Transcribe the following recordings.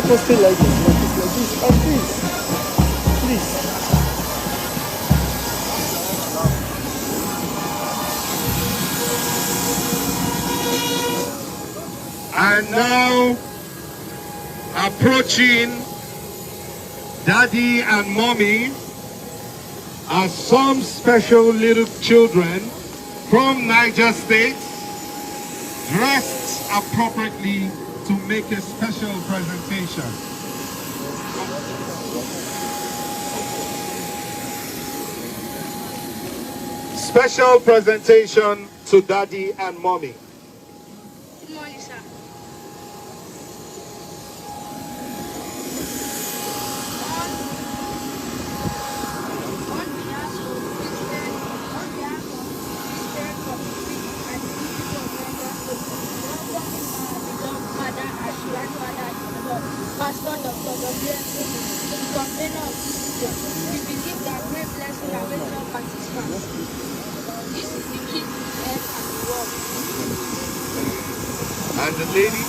Let us stay like this, and please. And now, approaching Daddy and Mommy are some special little children from Niger State, dressed appropriately to make a special presentation. Special presentation to Daddy and Mommy. Good morning, sir. Pastor Dr. Convener, we believe that great blessing awaits all participants. This is the key to health and the world. And the lady?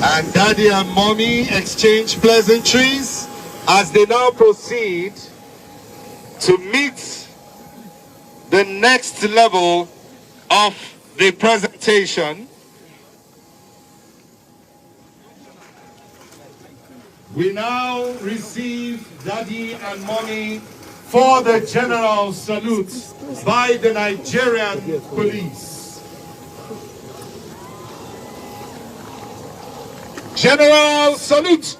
And Daddy and Mommy exchange pleasantries as they now proceed to meet the next level of the presentation. We now receive Daddy and Mommy for the general salute by the Nigerian police. General salute.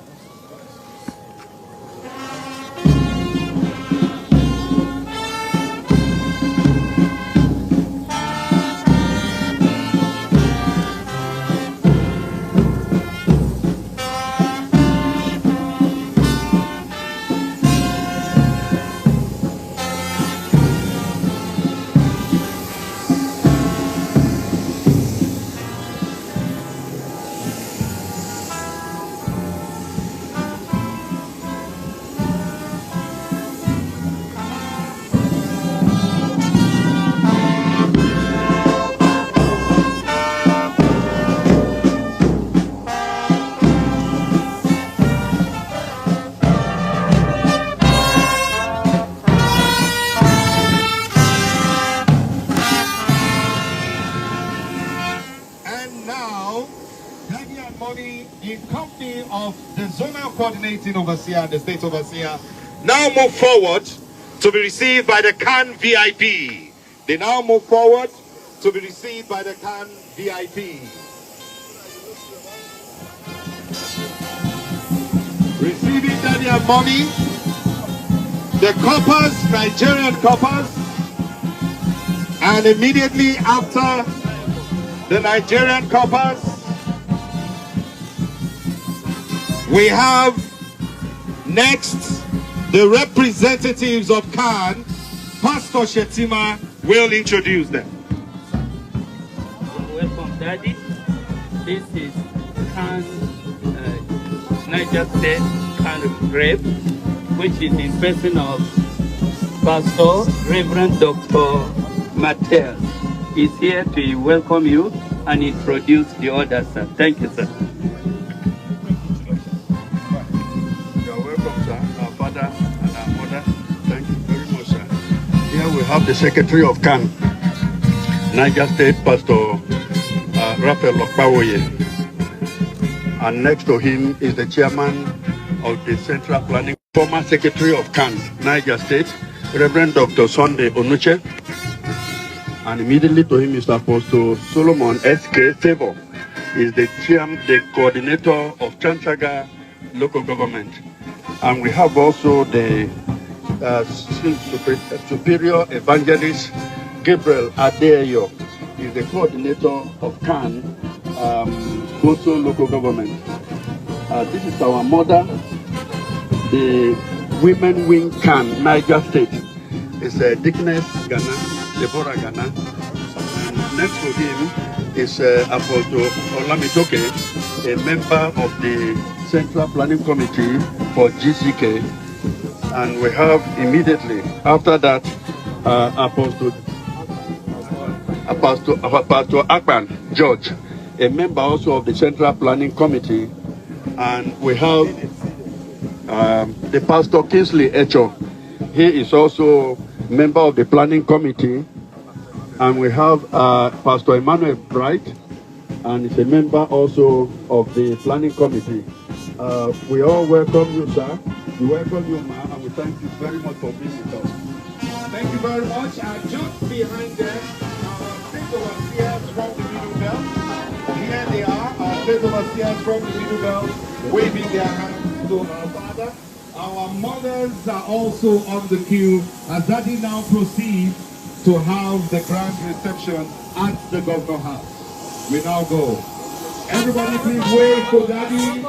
In company of the zonal coordinating overseer and the state overseer, now move forward to be received by the CAN VIP. They now move forward to be received by the CAN VIP. Receiving Daddy and Mommy, the coppers, Nigerian coppers, and immediately after the Nigerian coppers, we have next the representatives of CAN. Pastor Shetima will introduce them. Welcome, Daddy. This is CAN Niger State CAN Rep, which is in person of Pastor Reverend Dr. Mattel. He's here to welcome you and introduce the others, sir. Thank you, sir. Here we have the Secretary of CAN, Niger State, Pastor Raphael Okpawoye. And next to him is the Chairman of the Central Planning, former Secretary of CAN, Niger State, Reverend Dr. Sunday Onuche. And immediately to him is Apostle Solomon S.K. Favor. Is the coordinator of Chanchaga local government. And we have also the Superior Evangelist Gabriel Adeyo, is the coordinator of CAN, also local government. This is our mother, the Women Wing CAN, Niger State. It's Dickness Ghana, Deborah Ghana. And next to him is Apostle Olamitoke, a member of the Central Planning Committee for GCK. And we have immediately after that Apostle Akpan George, a member also of the Central Planning Committee. And we have the Pastor Kingsley Echo. He is also member of the Planning Committee. And we have Pastor Emmanuel Bright, and is a member also of the Planning Committee. We all welcome you, sir. We welcome you, ma'am, and we thank you very much for being with us. Thank you very much. And just behind them, our state overseers from the Middle Belt. Here they are, our state overseers from the Middle Belt, waving their hands to our Father. Our mothers are also on the queue as Daddy now proceeds to have the grand reception at the Governor House. We now go. Everybody please wait for Daddy.